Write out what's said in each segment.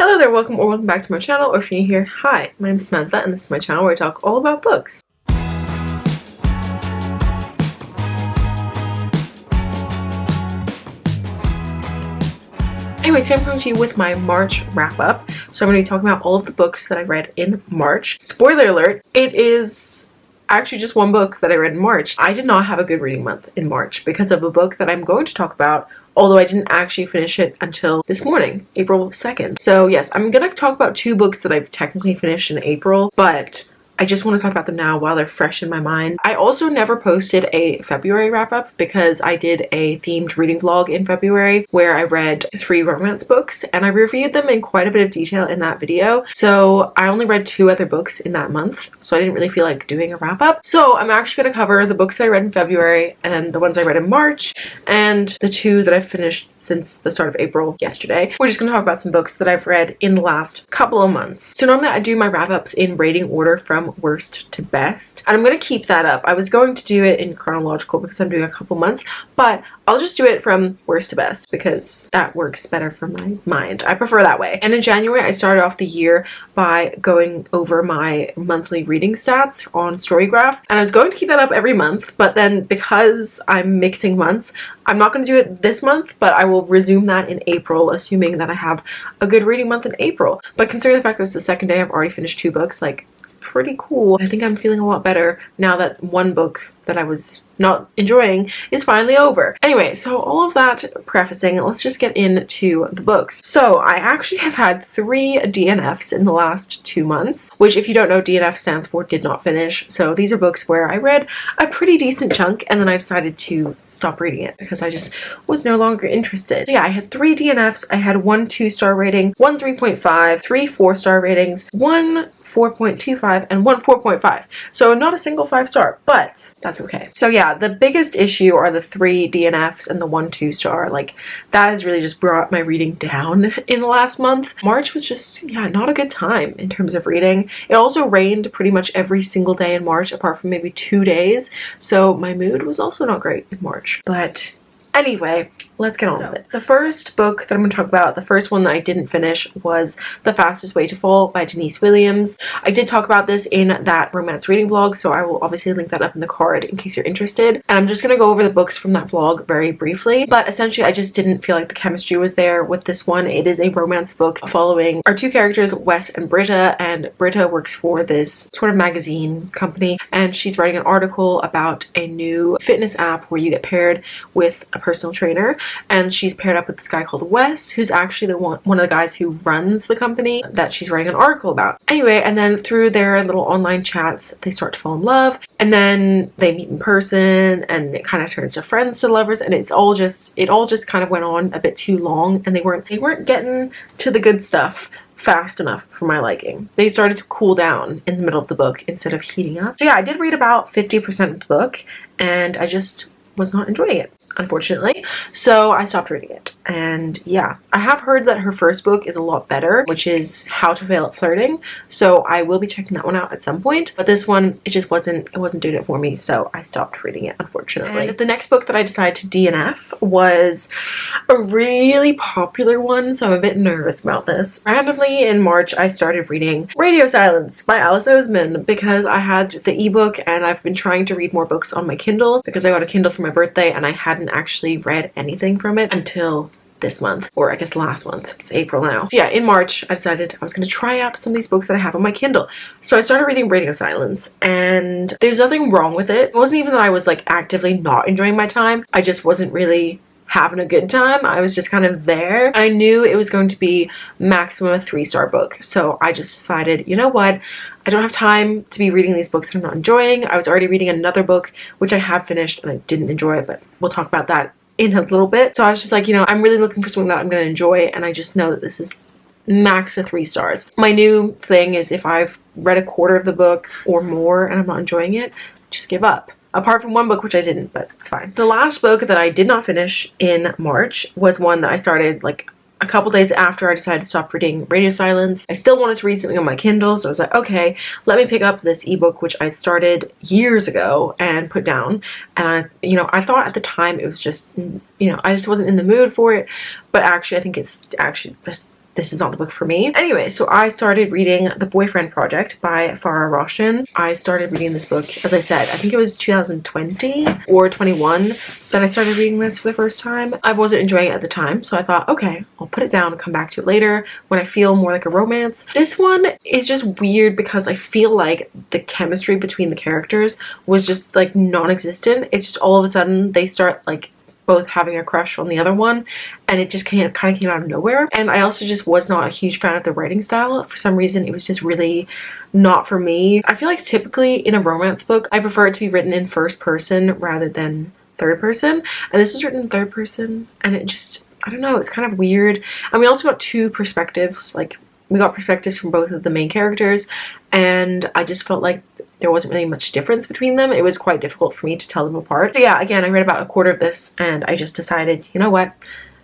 Hello there, welcome back to my channel, or if you're new here, hi, my name is Samantha and this is my channel where I talk all about books. Anyway, today I'm coming to you with my March wrap-up. So I'm going to be talking about all of the books that I read in March. Spoiler alert, it is actually just one book that I read in March. I did not have a good reading month in March because of a book that I'm going to talk about, although I didn't actually finish it until this morning, April 2nd. So yes, I'm gonna talk about two books that I've technically finished in April, but I just want to talk about them now while they're fresh in my mind. I also never posted a February wrap-up because I did a themed reading vlog in February where I read 3 romance books and I reviewed them in quite a bit of detail in that video. So I only read 2 other books in that month, so I didn't really feel like doing a wrap-up. So I'm actually going to cover the books I read in February and the ones I read in March and the 2 that I've finished since the start of April yesterday. We're just going to talk about some books that I've read in the last couple of months. So normally I do my wrap-ups in rating order from worst to best, and I'm going to keep that up. I was going to do it in chronological because I'm doing a couple months, but I'll just do it from worst to best because that works better for my mind. I prefer that way. And in January I started off the year by going over my monthly reading stats on Storygraph, and I was going to keep that up every month, but then because I'm mixing months, I'm not going to do it this month, but I will resume that in April, assuming that I have a good reading month in April. But considering the fact that it's the second day I've already finished 2 books, like, it's pretty cool. I think I'm feeling a lot better now that one book that I was not enjoying is finally over. Anyway, so all of that prefacing, let's just get into the books. So I actually have had 3 DNFs in the last 2 months, which if you don't know, DNF stands for did not finish. So these are books where I read a pretty decent chunk and then I decided to stop reading it because I just was no longer interested. So yeah, I had 3 DNFs. I had 1 2-star rating, 1 3.5, 3 4-star ratings, 1 4.25 and 1 4.5. So not a single 5-star, but that's okay. So yeah, the biggest issue are the 3 DNFs and the 1 2-star. Like, that has really just brought my reading down in the last month. March was just, yeah, not a good time in terms of reading. It also rained pretty much every single day in March apart from maybe 2 days. So my mood was also not great in March. But anyway, let's get on with it. The first book that I'm going to talk about, the first one that I didn't finish, was The Fastest Way to Fall by Denise Williams. I did talk about this in that romance reading vlog, so I will obviously link that up in the card in case you're interested. And I'm just going to go over the books from that vlog very briefly, but essentially I just didn't feel like the chemistry was there with this one. It is a romance book following our 2 characters, Wes and Britta, and Britta works for this sort of magazine company, and she's writing an article about a new fitness app where you get paired with a personal trainer, and she's paired up with this guy called Wes, who's actually the one of the guys who runs the company that she's writing an article about. Anyway, and then through their little online chats, they start to fall in love, and then they meet in person, and it kind of turns to friends to lovers, and it all just kind of went on a bit too long, and they weren't getting to the good stuff fast enough for my liking. They started to cool down in the middle of the book instead of heating up. So yeah, I did read about 50% of the book, and I just was not enjoying it, unfortunately, so I stopped reading it. And yeah, I have heard that her first book is a lot better, which is How to Fail at Flirting, so I will be checking that one out at some point, but this one, it wasn't doing it for me, so I stopped reading it, unfortunately. And the next book that I decided to DNF was a really popular one, so I'm a bit nervous about this. Randomly in March I started reading Radio Silence by Alice Oseman because I had the ebook and I've been trying to read more books on my Kindle because I got a Kindle for my birthday and I hadn't actually read anything from it until this month, or I guess last month. It's April now. So yeah, in March I decided I was going to try out some of these books that I have on my Kindle. So I started reading Radio Silence, and there's nothing wrong with it. It wasn't even that I was like actively not enjoying my time. I just wasn't really having a good time. I was just kind of there. I knew it was going to be maximum a 3-star book, so I just decided, you know what, I don't have time to be reading these books that I'm not enjoying. I was already reading another book which I have finished and I didn't enjoy it, but we'll talk about that in a little bit. So I was just like, you know, I'm really looking for something that I'm going to enjoy, and I just know that this is max of 3 stars. My new thing is if I've read a quarter of the book or more and I'm not enjoying it, just give up. Apart from one book, which I didn't, but it's fine. The last book that I did not finish in March was one that I started like a couple days after I decided to stop reading Radio Silence. I still wanted to read something on my Kindle, so I was like, okay, let me pick up this ebook, which I started years ago and put down. And I thought at the time it was just, I just wasn't in the mood for it. But actually, I think it's actually just this is not the book for me. Anyway, so I started reading The Boyfriend Project by Farah Roshan. I started reading this book, as I said, I think it was 2020 or 21 that I started reading this for the first time. I wasn't enjoying it at the time, so I thought, okay, I'll put it down and come back to it later when I feel more like a romance. This one is just weird because I feel like the chemistry between the characters was just like non-existent. It's just all of a sudden they start like both having a crush on the other one, and it just kind of came out of nowhere. And I also just was not a huge fan of the writing style. For some reason it was just really not for me. I feel like typically in a romance book I prefer it to be written in first person rather than third person, and this was written in third person, and it just, I don't know, it's kind of weird. And we also got two perspectives, like we got perspectives from both of the main characters, and I just felt like there wasn't really much difference between them. It was quite difficult for me to tell them apart. So yeah, again, I read about a quarter of this and I just decided, you know what?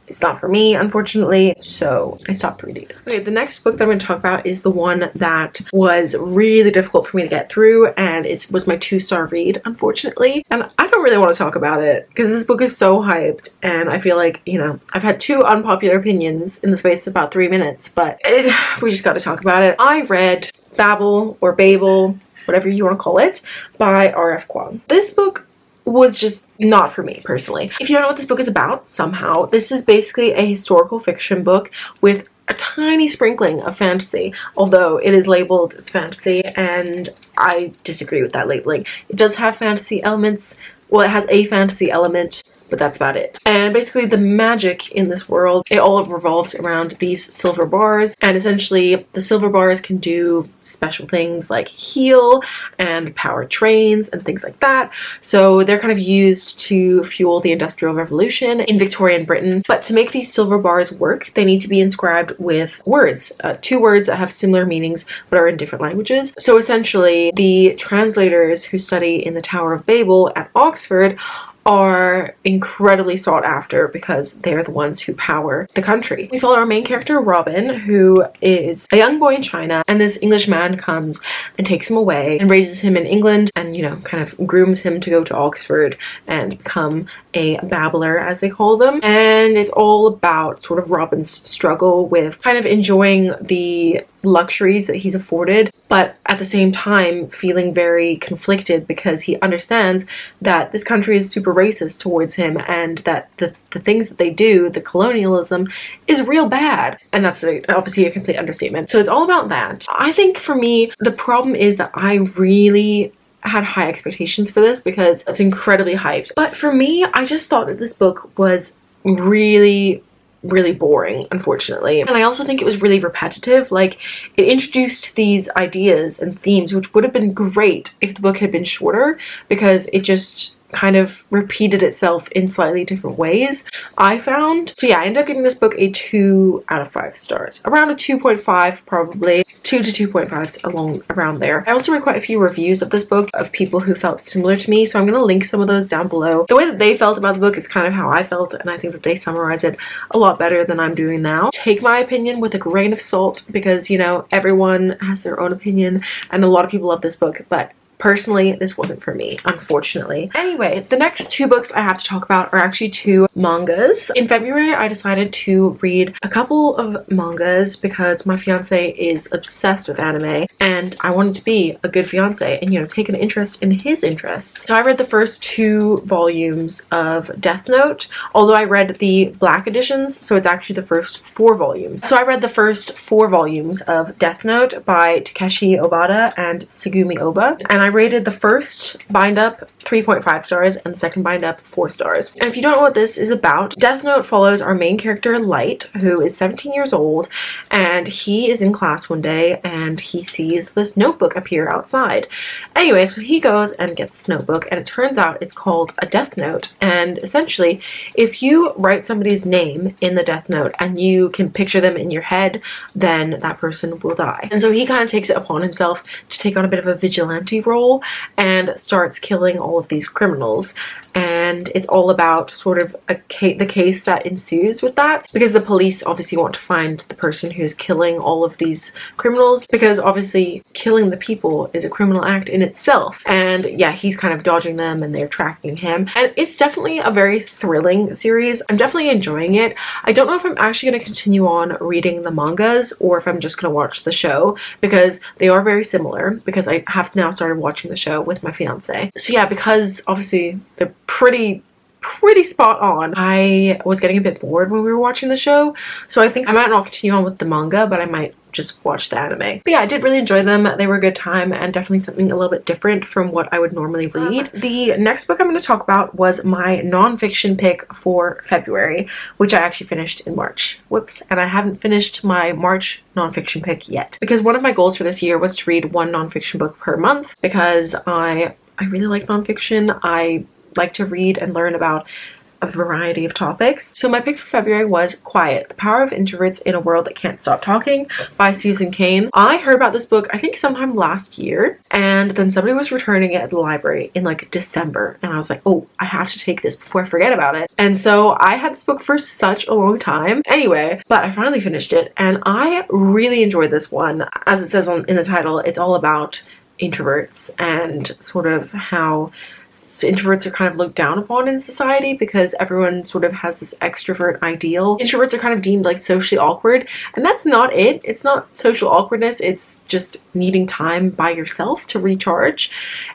It's not for me, unfortunately, so I stopped reading it. Okay, the next book that I'm going to talk about is the one that was really difficult for me to get through, and it was my 2-star read, unfortunately. And I don't really want to talk about it because this book is so hyped, and I feel like, you know, I've had 2 unpopular opinions in the space of about 3 minutes, but we just got to talk about it. I read Babel, or Babel, whatever you want to call it, by R.F. Kuang. This book was just not for me personally. If you don't know what this book is about, somehow, this is basically a historical fiction book with a tiny sprinkling of fantasy, although it is labeled as fantasy, and I disagree with that labeling. It does have fantasy elements. Well, it has a fantasy element, but that's about it. And basically the magic in this world, it all revolves around these silver bars, and essentially the silver bars can do special things like heal and power trains and things like that. So they're kind of used to fuel the Industrial Revolution in Victorian Britain. But to make these silver bars work, they need to be inscribed with words, 2 words that have similar meanings but are in different languages. So essentially the translators who study in the Tower of Babel at Oxford are incredibly sought after because they're the ones who power the country. We follow our main character Robin, who is a young boy in China, and this English man comes and takes him away and raises him in England and, you know, kind of grooms him to go to Oxford and become a babbler, as they call them. And it's all about sort of Robin's struggle with kind of enjoying the luxuries that he's afforded, but at the same time feeling very conflicted because he understands that this country is super racist towards him, and that the things that they do, the colonialism, is real bad. And that's obviously a complete understatement. So it's all about that. I think for me, the problem is that I really had high expectations for this because it's incredibly hyped. But for me, I just thought that this book was really boring, unfortunately. And I also think it was really repetitive. Like, it introduced these ideas and themes which would have been great if the book had been shorter, because it just kind of repeated itself in slightly different ways, I found. So yeah, I ended up giving this book a 2 out of 5 stars. Around a 2.5 probably. 2 to 2.5s around there. I also read quite a few reviews of this book of people who felt similar to me, so I'm going to link some of those down below. The way that they felt about the book is kind of how I felt, and I think that they summarize it a lot better than I'm doing now. Take my opinion with a grain of salt because, you know, everyone has their own opinion, and a lot of people love this book, but personally, this wasn't for me, unfortunately. Anyway, the next 2 books I have to talk about are actually 2 mangas. In February, I decided to read a couple of mangas because my fiance is obsessed with anime, and I wanted to be a good fiance and, you know, take an interest in his interests. So I read the first 2 volumes of Death Note, although I read the black editions, so it's actually the first 4 volumes. So I read the first 4 volumes of Death Note by Takeshi Obata and Tsugumi Oba, and I rated the first bind-up 3.5 stars and the second bind-up 4 stars. And if you don't know what this is about, Death Note follows our main character Light, who is 17 years old, and he is in class one day and he sees this notebook appear outside. Anyway, so he goes and gets the notebook, and it turns out it's called a Death Note, and essentially if you write somebody's name in the Death Note and you can picture them in your head, then that person will die. And so he kind of takes it upon himself to take on a bit of a vigilante role and starts killing all of these criminals. and it's all about sort of the case that ensues with that, because the police obviously want to find the person who's killing all of these criminals, because obviously killing the people is a criminal act in itself. And yeah, he's kind of dodging them and they're tracking him, and it's definitely a very thrilling series. I'm definitely enjoying it. I don't know if I'm actually going to continue on reading the mangas or if I'm just going to watch the show, because they are very similar, because I have now started watching the show with my fiance. So yeah, because obviously they're pretty spot on, I was getting a bit bored when we were watching the show, so I think I might not continue on with the manga, but I might just watch the anime. But yeah, I did really enjoy them. They were a good time and definitely something a little bit different from what I would normally read. The next book I'm going to talk about was my non-fiction pick for February, which I actually finished in March. Whoops. And I haven't finished my March non-fiction pick yet, because one of my goals for this year was to read one non-fiction book per month, because I really like non-fiction. I like to read and learn about a variety of topics. So my pick for February was Quiet: The Power of Introverts in a World That Can't Stop Talking by Susan Cain. I heard about this book I think sometime last year, and then somebody was returning it at the library in like December, and I was like, oh, I have to take this before I forget about it. And so I had this book for such a long time. Anyway, but I finally finished it and I really enjoyed this one. As it says in the title, it's all about introverts and sort of how introverts are kind of looked down upon in society, because everyone sort of has this extrovert ideal. Introverts are kind of deemed like socially awkward, and that's not it. It's not social awkwardness, it's just needing time by yourself to recharge.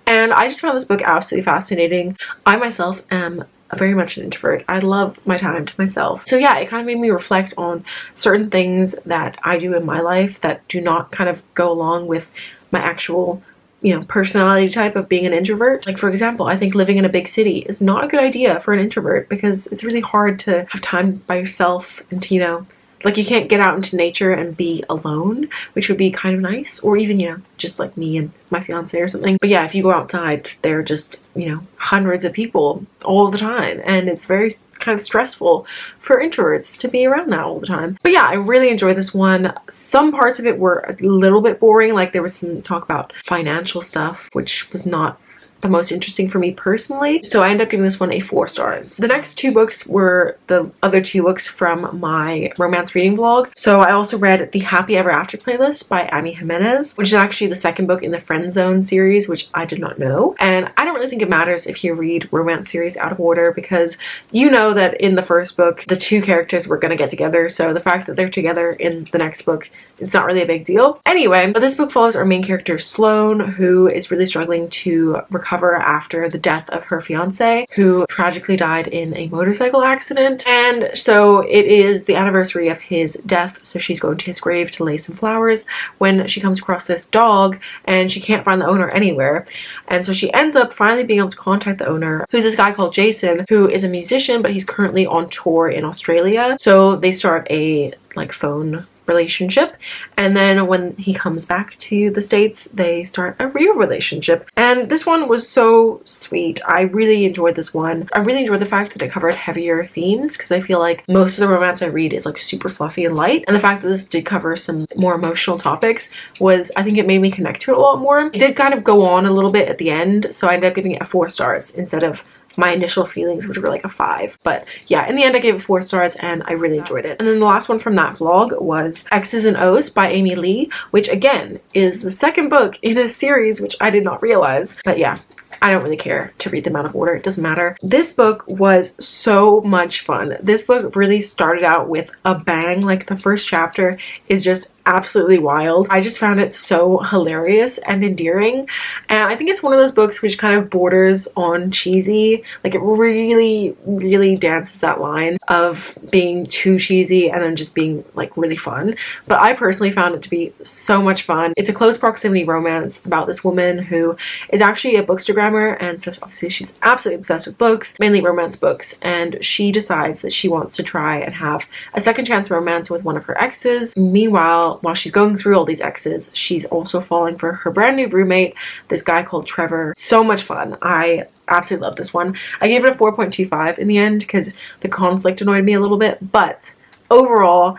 And I just found this book absolutely fascinating. I myself am very much an introvert. I love my time to myself. So yeah, it kind of made me reflect on certain things that I do in my life that do not kind of go along with my actual, you know, personality type of being an introvert. Like, for example, I think living in a big city is not a good idea for an introvert, because it's really hard to have time by yourself and to, you know, like, you can't get out into nature and be alone, which would be kind of nice. Or even, you know, just like me and my fiance or something. But yeah, if you go outside, there are just, you know, hundreds of people all the time, and it's very kind of stressful for introverts to be around that all the time. But yeah, I really enjoyed this one. Some parts of it were a little bit boring, like there was some talk about financial stuff, which was not the most interesting for me personally, so I ended up giving this one a 4 stars. The next 2 books were the other 2 books from my romance reading vlog. So I also read The Happy Ever After playlist by Amy Jimenez, which is actually the second book in the Friend Zone series, which I did not know. And I don't really think it matters if you read romance series out of order, because you know that in the first book the 2 characters were going to get together, so the fact that they're together in the next book, it's not really a big deal. Anyway, but this book follows our main character Sloane, who is really struggling to recover after the death of her fiance, who tragically died in a motorcycle accident. And so it is the anniversary of his death, so she's going to his grave to lay some flowers when she comes across this dog, and she can't find the owner anywhere. And so she ends up finally being able to contact the owner, who's this guy called Jason, who is a musician, but he's currently on tour in Australia. So they start a like phone relationship, and then when he comes back to the States, they start a real relationship. And this one was so sweet. I really enjoyed this one. I really enjoyed the fact that it covered heavier themes, because I feel like most of the romance I read is like super fluffy and light, and the fact that this did cover some more emotional topics was, I think it made me connect to it a lot more. It did kind of go on a little bit at the end, so I ended up giving it a 4 stars instead of my initial feelings, which were like a 5. But yeah, in the end I gave it 4 stars and I really enjoyed it. And then the last one from that vlog was Exes Os by Amy Lee, which again is the second book in a series, which I did not realize. But yeah, I don't really care to read them out of order. It doesn't matter. This book was so much fun. This book really started out with a bang. Like, the first chapter is just absolutely wild. I just found it so hilarious and endearing, and I think it's one of those books which kind of borders on cheesy. Like, it really dances that line of being too cheesy and then just being like really fun. But I personally found it to be so much fun. It's a close proximity romance about this woman who is actually a bookstagrammer, and so obviously she's absolutely obsessed with books, mainly romance books, and she decides that she wants to try and have a second chance romance with one of her exes. Meanwhile, while she's going through all these exes, she's also falling for her brand new roommate, this guy called Trevor. So much fun. I absolutely love this one. I gave it a 4.25 in the end because the conflict annoyed me a little bit, but overall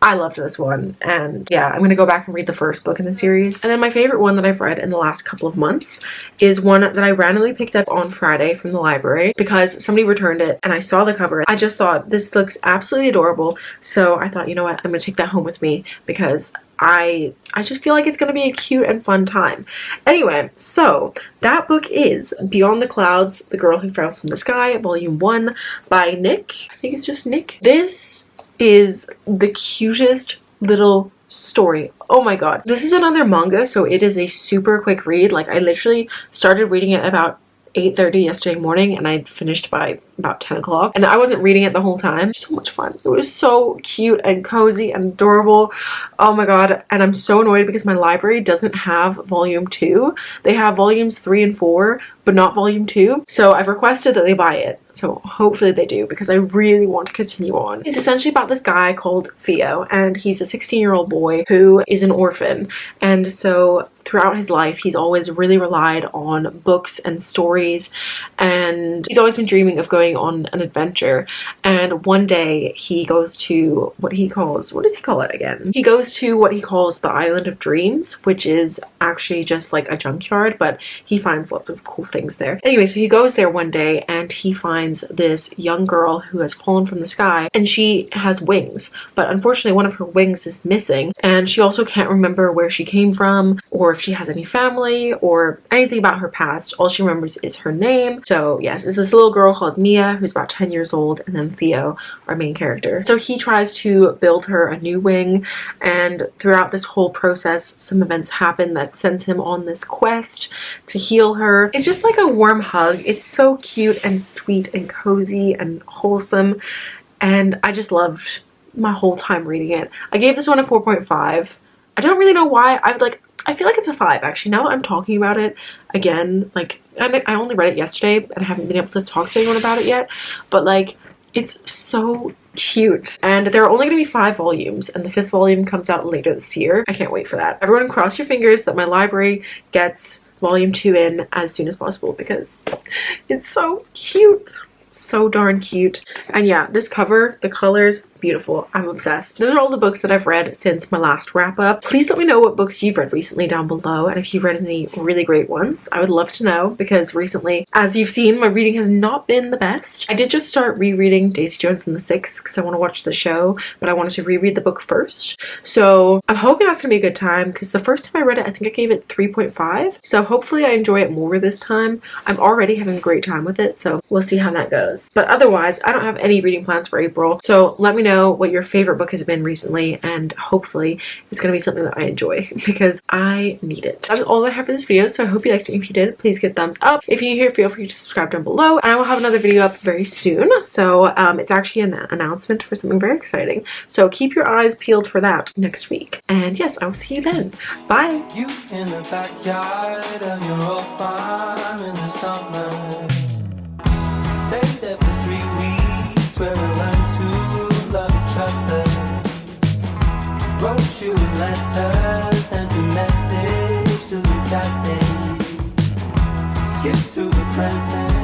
I loved this one, and yeah, I'm gonna go back and read the first book in the series. And then my favorite one that I've read in the last couple of months is one that I randomly picked up on Friday from the library because somebody returned it and I saw the cover. I just thought this looks absolutely adorable, so I thought, you know what, I'm gonna take that home with me because I just feel like it's gonna be a cute and fun time. Anyway, so that book is Beyond the Clouds, The Girl Who Fell from the Sky, Volume 1 by Nick. I think it's just Nick. This is the cutest little story. Oh my god. This is another manga, so it is a super quick read. Like, I literally started reading it about 8:30 yesterday morning and I finished by about 10 o'clock, and I wasn't reading it the whole time. So much fun. It was so cute and cozy and adorable. Oh my god. And I'm so annoyed because my library doesn't have volume 2. They have volumes 3 and 4 but not volume 2, so I've requested that they buy it, so hopefully they do because I really want to continue on. It's essentially about this guy called Theo, and he's a 16-year-old boy who is an orphan, and so throughout his life he's always really relied on books and stories, and he's always been dreaming of going on an adventure. And one day he goes to what does he call it again? He goes to what he calls the Island of Dreams, which is actually just like a junkyard, but he finds lots of cool things there. Anyway, so he goes there one day and he finds this young girl who has fallen from the sky, and she has wings, but unfortunately one of her wings is missing, and she also can't remember where she came from or if she has any family or anything about her past. All she remembers is her name. So yes, it's this little girl called Mia who's about 10 years old, and then Theo, our main character. So he tries to build her a new wing, and throughout this whole process some events happen that sends him on this quest to heal her. It's just like a warm hug. It's so cute and sweet and cozy and wholesome, and I just loved my whole time reading it. I gave this one a 4.5. I don't really know why. I feel like it's a 5 actually, now that I'm talking about it again. Like, I only read it yesterday and I haven't been able to talk to anyone about it yet, but like, it's so cute. And there are only going to be 5 volumes, and the 5th volume comes out later this year. I can't wait for that. Everyone cross your fingers that my library gets volume 2 in as soon as possible because it's so cute. So darn cute. And yeah, this cover, the colors, beautiful. I'm obsessed. Those are all the books that I've read since my last wrap up. Please let me know what books you've read recently down below, and if you've read any really great ones. I would love to know because recently, as you've seen, my reading has not been the best. I did just start rereading Daisy Jones and the Six because I want to watch the show, but I wanted to reread the book first. So I'm hoping that's gonna be a good time because the first time I read it, I think I gave it 3.5. So hopefully I enjoy it more this time. I'm already having a great time with it, so we'll see how that goes. But otherwise, I don't have any reading plans for April, so let me know what your favorite book has been recently, and hopefully it's going to be something that I enjoy because I need it. That is all I have for this video, so I hope you liked it. If you did, please give a thumbs up. If you're new here, feel free to subscribe down below, and I will have another video up very soon. So it's actually an announcement for something very exciting, so keep your eyes peeled for that next week. And yes, I will see you then. Bye! You in the backyard of your old farm in the summer. Stay there for 3 weeks where we learn to love each other. Wrote you letters, sent a message to that day. Skip to the present.